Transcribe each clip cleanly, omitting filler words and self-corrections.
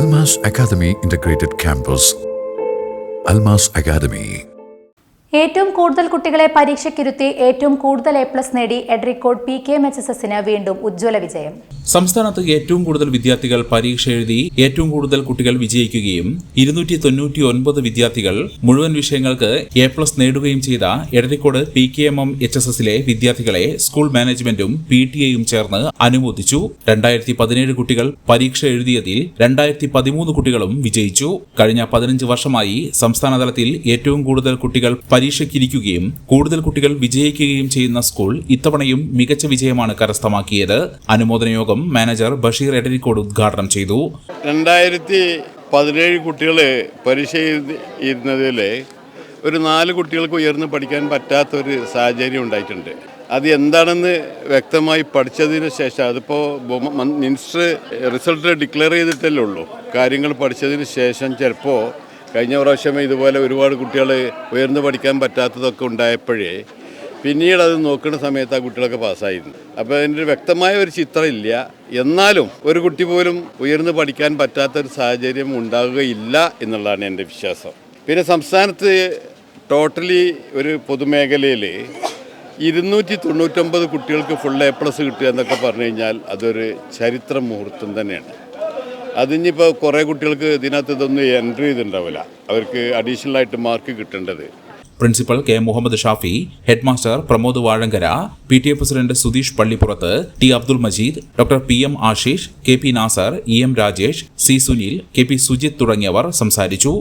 Almas Academy Integrated Campus. Almas Academy. ഏറ്റവും കൂടുതൽ കുട്ടികളെ പരീക്ഷയ്ക്കിരുത്തി ഏറ്റവും കൂടുതൽ A+ നേടി എഡ്രിക്കോട് PKMHSSന് വീണ്ടും ഉജ്ജ്വല വിജയം. സംസ്ഥാനത്ത് ഏറ്റവും കൂടുതൽ വിദ്യാർത്ഥികൾ പരീക്ഷ എഴുതി ഏറ്റവും കൂടുതൽ കുട്ടികൾ വിജയിക്കുകയും 299 വിദ്യാർത്ഥികൾ മുഴുവൻ വിഷയങ്ങൾക്ക് A+ നേടുകയും ചെയ്ത എഡ്രിക്കോട് PKMHSSലെ വിദ്യാർത്ഥികളെ സ്കൂൾ മാനേജ്മെന്റും PTAയും ചേർന്ന് അനുമോദിച്ചു. 2017 കുട്ടികൾ പരീക്ഷ എഴുതിയതിൽ 2013 കുട്ടികളും വിജയിച്ചു. കഴിഞ്ഞ 15 വർഷമായി സംസ്ഥാനതലത്തിൽ ഏറ്റവും കൂടുതൽ കുട്ടികൾ പരീക്ഷയ്ക്കിരിക്കുകയും കൂടുതൽ കുട്ടികൾ വിജയിക്കുകയും ചെയ്യുന്ന സ്കൂൾ ഇത്തവണയും മികച്ച വിജയമാണ് കരസ്ഥമാക്കിയത്. അനുമോദന യോഗം മാനേജർ ബഷീർ എഡരിക്കോട് ഉദ്ഘാടനം ചെയ്തു. 2017 കുട്ടികൾ പരീക്ഷ എഴുതുന്നതിൽ ഒരു 4 കുട്ടികൾക്ക് ഉയർന്ന് പഠിക്കാൻ പറ്റാത്തൊരു സാഹചര്യം ഉണ്ടായിട്ടുണ്ട്. അത് എന്താണെന്ന് വ്യക്തമായി പഠിച്ചതിന് ശേഷം, അതിപ്പോൾ മിനിസ്റ്റർ റിസൾട്ട് ഡിക്ലെയർ ചെയ്തിട്ടല്ലേ ഉള്ളൂ, കാര്യങ്ങൾ പഠിച്ചതിന് ശേഷം ചിലപ്പോൾ കഴിഞ്ഞ പ്രാവശ്യം ഇതുപോലെ ഒരുപാട് കുട്ടികൾ ഉയർന്നു പഠിക്കാൻ പറ്റാത്തതൊക്കെ ഉണ്ടായപ്പോഴേ പിന്നീട് അത് നോക്കുന്ന സമയത്ത് ആ കുട്ടികളൊക്കെ പാസ്സായിരുന്നു. അപ്പോൾ അതിൻ്റെ വ്യക്തമായ ഒരു ചിത്രമില്ല. എന്നാലും ഒരു കുട്ടി പോലും ഉയർന്നു പഠിക്കാൻ പറ്റാത്തൊരു സാഹചര്യം ഉണ്ടാകുകയില്ല എന്നുള്ളതാണ് എൻ്റെ വിശ്വാസം. പിന്നെ സംസ്ഥാനത്ത് ടോട്ടലി ഒരു പൊതുമേഖലയിൽ 299 കുട്ടികൾക്ക് ഫുൾ A+ കിട്ടുക എന്നൊക്കെ പറഞ്ഞു കഴിഞ്ഞാൽ അതൊരു ചരിത്ര മുഹൂർത്തം തന്നെയാണ്. അതിനിപ്പോൾ കുറേ കുട്ടികൾക്ക് ഇതിനകത്ത് ഇതൊന്നും എൻട്രി ചെയ്തിട്ടുണ്ടാവില്ല, അവർക്ക് അഡീഷണൽ ആയിട്ട് മാർക്ക് കിട്ടേണ്ടത്. Principal K. Muhammad Shafi, head master Pramod Vazhankara, PTA president Sudheesh Pallippurath, T. Abdul Majeed, doctor PM Ashish, KP Nasar, EM Rajesh, C. Sunil, KP Sujith തുടങ്ങിയവർ സംസാരിച്ചു.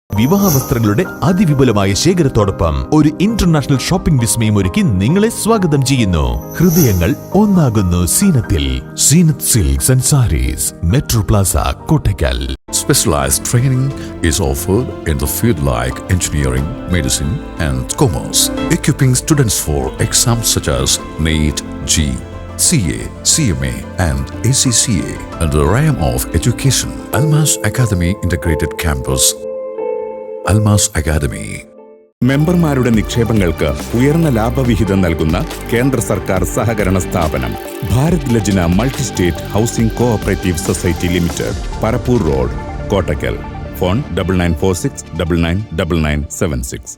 വിവാഹ വസ്ത്രങ്ങളുടെ അതിവിപുലമായ ശേഖരത്തോടൊപ്പം ഒരു ഇന്റർനാഷണൽ ഷോപ്പിംഗ് വിസ്മയം ഒരുക്കി നിങ്ങളെ സ്വാഗതം ചെയ്യുന്നു. ഹൃദയങ്ങൾ ഒന്നാകുന്നു സീനത്തിൽ. Zeenath silks and saris, metro plaza, Kottakkal. Specialized training is offered in the field like engineering, medicine, and commerce, equipping students for exams such as NEET, JEE, CA, CMA, and ACCA. In the realm of education, Almas Academy Integrated Campus. Almas Academy. മെമ്പർമാരുടെ നിക്ഷേപങ്ങൾക്ക് ഉയർന്ന ലാഭവിഹിതം നൽകുന്ന കേന്ദ്ര സർക്കാർ സഹകരണ സ്ഥാപനം Bharat Lajna multi state housing cooperative society limited, Parappur road, Kottakkal. Phone 9946999976.